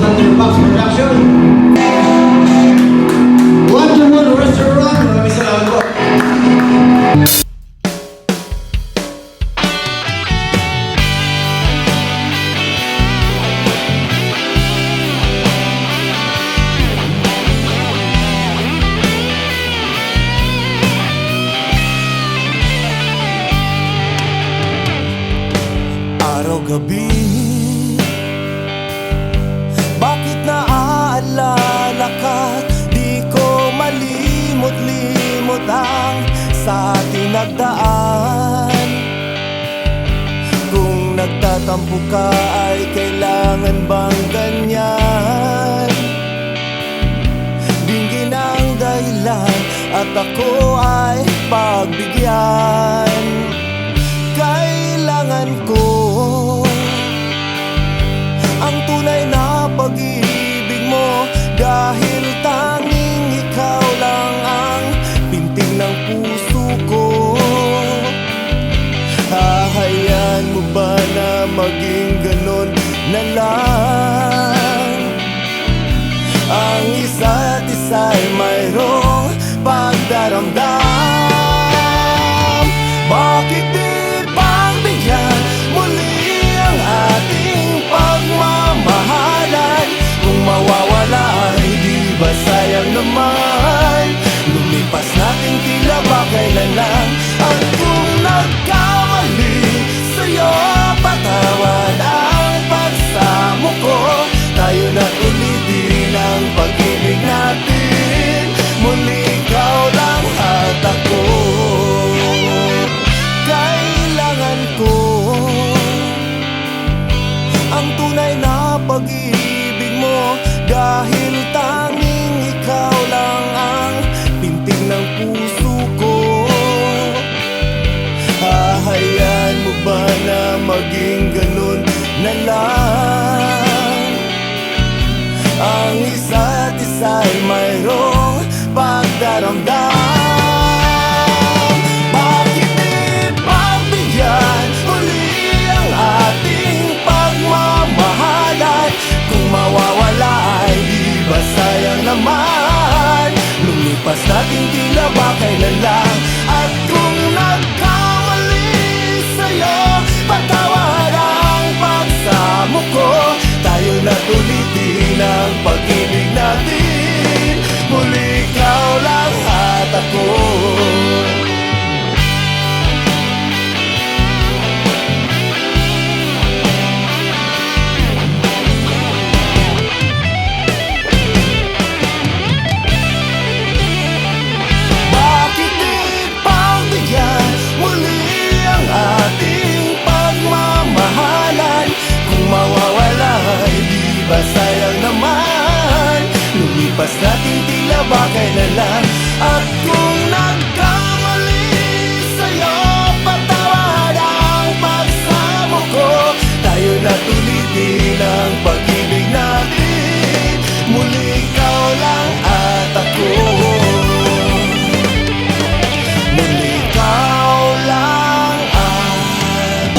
Thunderbox Production. Wonderful Restaurant. Maraming salamat po. Araw-gabi, bakit naaalala ka? Di ko malimot-limot ang sa ating nagdaan. Kung nagtatampo ka ay kailangan bang ganyan? Dinggin ang dahilan at ako ay pagbigyan. Kailangan ko ang tunay na pag-ibig mo, dahil tanging ikaw lang ang pintig ng puso ko. Hahayaan mo ba na maging ganon na lang? Ang isa't isa'y mayroong pagdaramdam. Bakit di pagbigyan muli ang ating pagmamahalan? Kung mawawala ay di ba sayang naman? Lumipas natin tila ba kailan lang? At kung nagkamali sa'yo, patawad ang pagsamo ko. Tayo na ulitin ang pag-ibig natin. Muli ikaw lang at ako. Kailangan ko ang tunay na pag-ibig mo, dahil tanging ikaw lang ang pintig ng puso ko. Hahayaan mo ba na maging ganun na lang? Ang isa't isa'y mayroong pagdaramdam. Bakit di pagbigyan uli ang ating pagmamahalan? Kung mawawala ay di ba sayang naman? Lumipas natin tila ba kailan lang? At kung nagkamali sa'yo, patawad ang pagsamo ko. Tayo na ulitin ang pag-ibig natin. Muli ikaw lang at ako. Bakit di pagbigyan muli ang ating pagmamahalan? Kung mawawala ay di ba sayang naman? Lumipas natin tila ba kailan lang? At kung nagkamali sa'yo, patawad ang pagsamo ko. Tayo na ulitin ang pag-ibig natin. Muli ikaw lang at ako. Muli ikaw lang at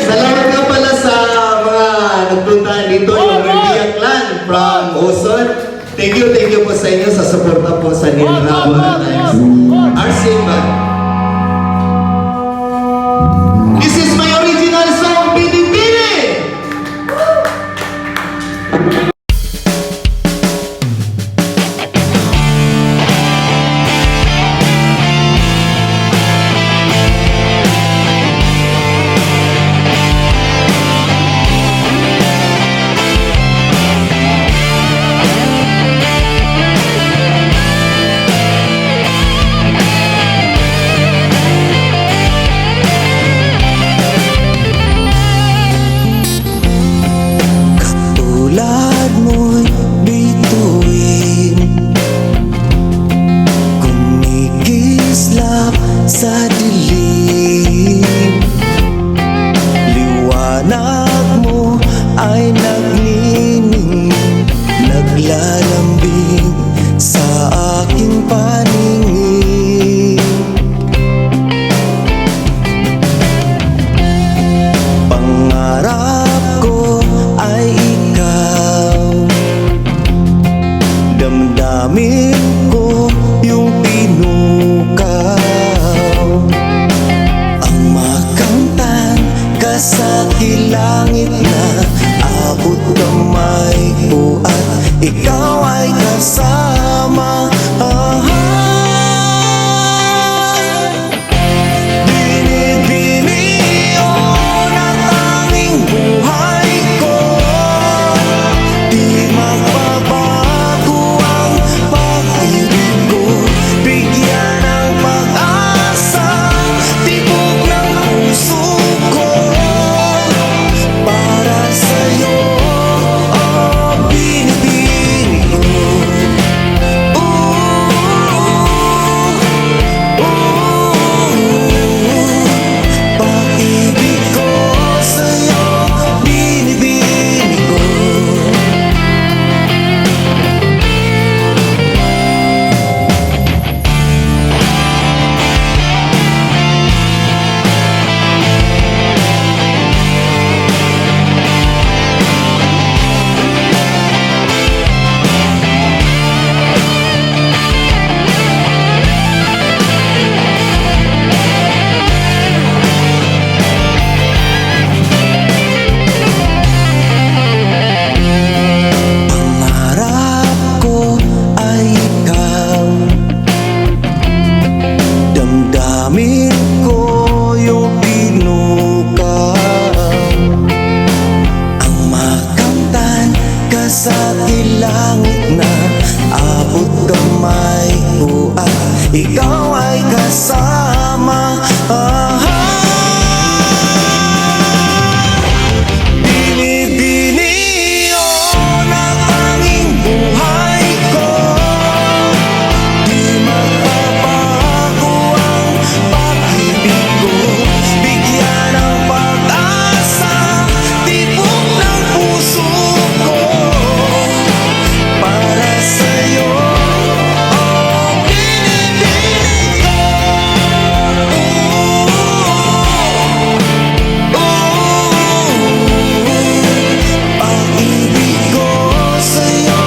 Salamat nga pala sa mga nagpunta dito, yung Revilla Clan from Oson. Thank you po sa inyo sa suporta po sa Nilraba Times RC Band. This is my original song, Bini Bini! naglalambing sa aking paningin. Damdamin ko yung pinukaw, ang makamtan ka sa kilangit na abot kamay ko at ikaw ay kasama. Binibini o ng tanging buhay ko, di magbabago ang pag-ibig ko. Bigyan ng pag-asa, tibok ng puso ko para sa'yo. Oh, binibini ko. Pag-ibig ko sa'yo, binibini ko. Pangarap ko ay ikaw, damdamin ko yung pinukaw, ang makamtan ka sa kilangit na abot kamay ko at ikaw ay kasama. Binibini o ng tanging buhay ko, di magbabago ang pag-ibig ko. Bigyan ng pag-asa, tibok ng puso ko para sa'yo. Oh, binibini ko. Pag-ibig ko sa'yo,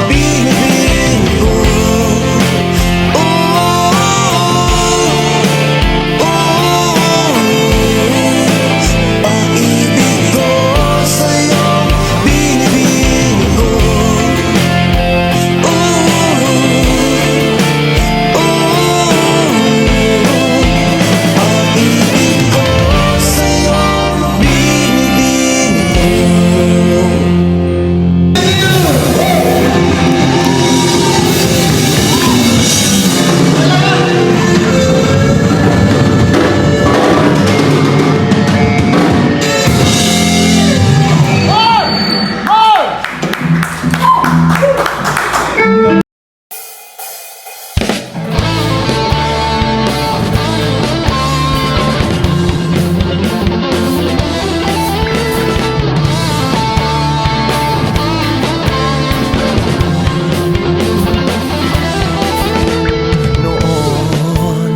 binibini ko. Pag-ibig ko sa'yo, binibini ko. Pag-ibig ko sa'yo, binibini ko. Noon,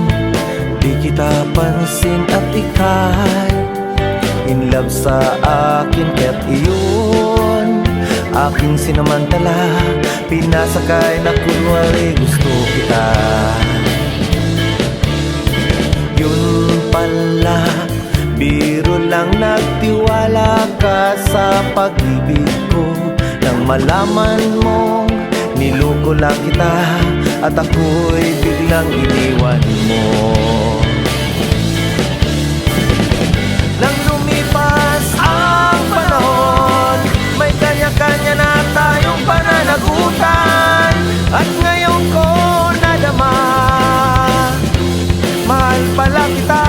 di kita pansin at ika'y in love sa akin, kaya't iyon aking sinamantala, pinasakay na kunwari gusto kita. Yun pala, biro lang, nagtiwala ka sa pag-ibig ko. Nang malaman mo, niloko lang kita at ako'y biglang iniwan mo. Nang lumipas ang panahon, may kanya-kanya na tayong pananagutan, at ngayon ko nadama, mahal pala kita.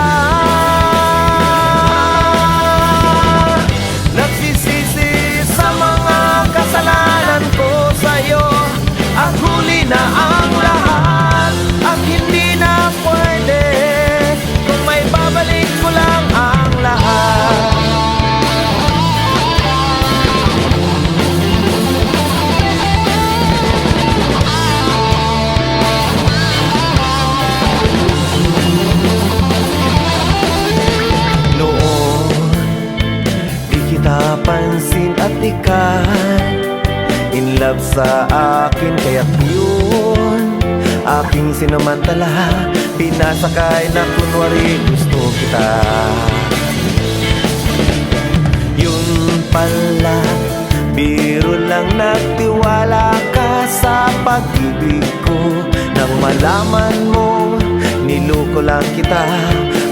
Nagsisisi sa mga kasalanan ko sa'yo, at huli na ang lahat, at hindi na pwede kung may babalik ko lang ang lahat. pansin at ika'y in love sa akin, kaya tiyak yun aking sinamantala, pinasakay na kunwari gusto kita. Yun pala, biro lang nagtiwala ka sa pag-ibig ko. Nang malaman mo, niloko lang kita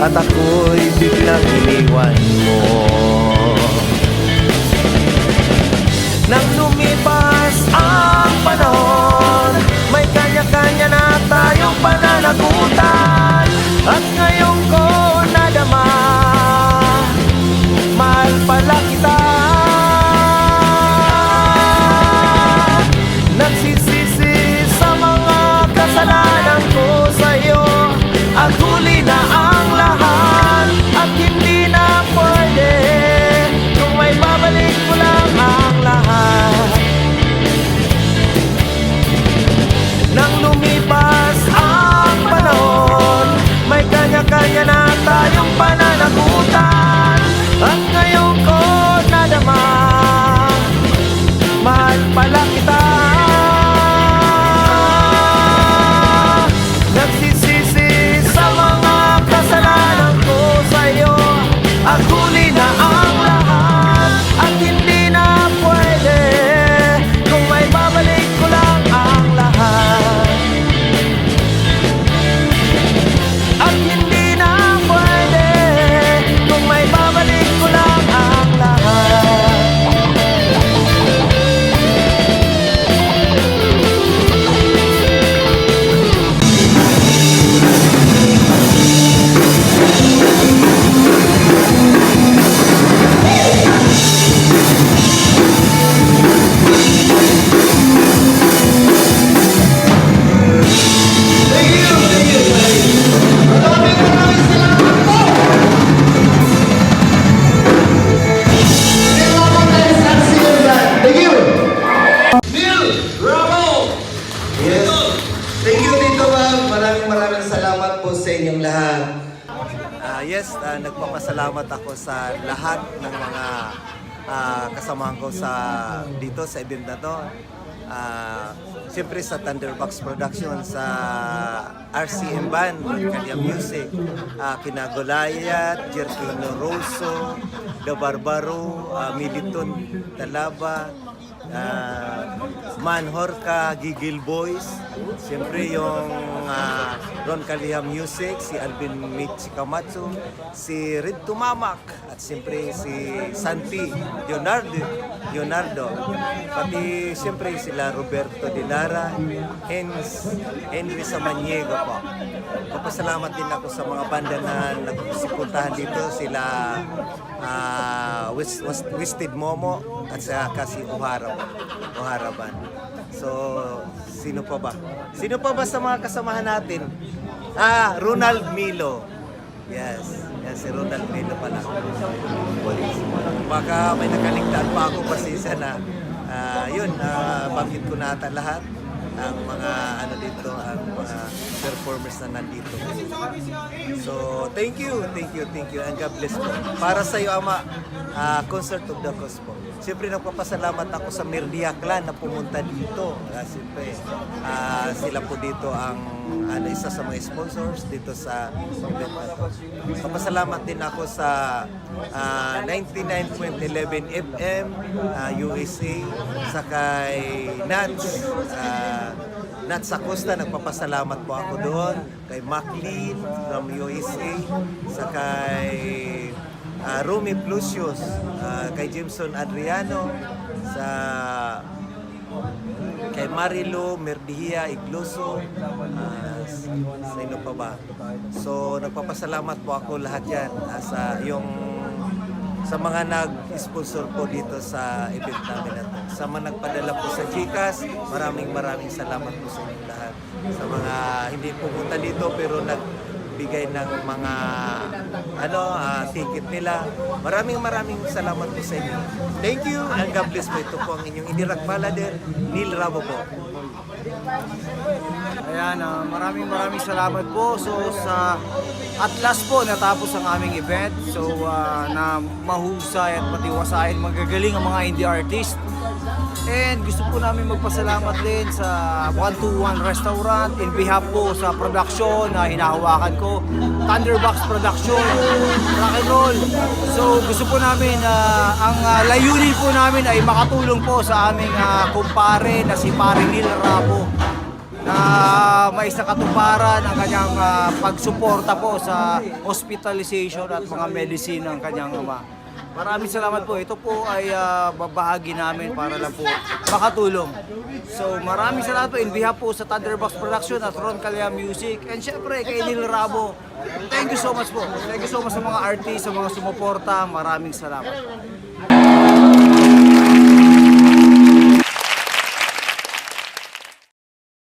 at ako'y biglang iniwan mo. Nang lumipas ang panahon, may kanya-kanya na tayong pananagutan. At ngayon ko nadama, mahal pala kita. Nagsisisi sa mga kasalanan ko sa'yo, at huli na ang lahat, at hindi na pwede kung may babalik ko lang ang lahat. Nang lumipas ang panahon, may kanya-kanya na tayong pananagutan. At ngayon ko nadama, mahal pala kita. Nagsisisi sa mga kasalanan ko sa'yo, at huli na ang lahat, at hindi na pwede kung may babalik ko lang ang lahat. At hindi na pwede kung may babalik ko lang ang lahat. Yes. Thank you, Tito Bob. Maraming salamat po sa inyong lahat. Yes, nagpapasalamat ako sa lahat ng mga kasamahan ko dito sa event na to. Siyempre sa Thunderbox Production, sa RCM Band, Kalia Music, kina Golayat, Jerkino Rosso, The Barbaro, Militon Talaba, Man Horka, Gigil Boys, siyempre yung Ron Kalia Music, si Alvin Michi Camacho, si Red Tumamak, at siyempre si Santi Leonardo, pati siyempre sila Roberto De Lara, Henry Samaniego po. Papasalamat din ako sa mga banda na nagsipuntahan dito, sila Twisted Momo at saka si O'Hara Band. So, sino pa ba? Sino pa ba sa mga kasamahan natin? Ronald Milo. Yes, si Ronald Milo pala. Baka may nakaligtaan pa ako, pasensya na. Banggit ko na ata lahat ang mga dito, ang mga performers na nandito. So, thank you, and God bless po. Para sa iyo, Ama, Concert of the Cross po. Siyempre, nagpapasalamat ako sa Mirdia Clan na pumunta dito. Siyempre, sila po dito ang isa sa mga sponsors dito sa event na to. Papasalamat din ako sa 99.11 FM USA, sa kay Nats Acosta, nagpapasalamat po ako doon, kay Maclean from USA, sa kay Rumi Plusios, kay Jimson Adriano, kay Marilo Merdihia Igloso, sa ino pa ba? So nagpapasalamat po ako lahat yan sa mga nag-sponsor po dito sa event namin na to. Sa mga nagpadala po sa GCash, maraming salamat po sa inyo lahat. Sa mga hindi pumunta dito pero nagbigay ng mga ticket nila, maraming salamat po sa inyo. Thank you and God bless po. Ito po ang inyong Indirak Balader, Neil Rabo po. Ayan, maraming salamat po. So sa at last po natapos ang aming event. So na mahusay at matiwasain, magagaling ang mga indie artist. And gusto po namin magpasalamat din sa 121 Restaurant in behalf po sa production na hinahawakan ko, Thunderbox Production, rock and roll. So gusto po namin ang layunin po namin ay makatulong po sa aming kumpare na si Pare Neil Rabo na may sa katuparan ang kanyang pagsuporta po sa hospitalization at mga medicine ng kanyang ama. Maraming salamat po. Ito po ay babahagi namin para lang po makatulong. So maraming salamat po in behalf po sa Thunderbox Production at Ron Calea Music. And syempre kay Neil Rabo. Thank you so much po. Thank you so much sa mga artists, sa mga sumuporta. Maraming salamat.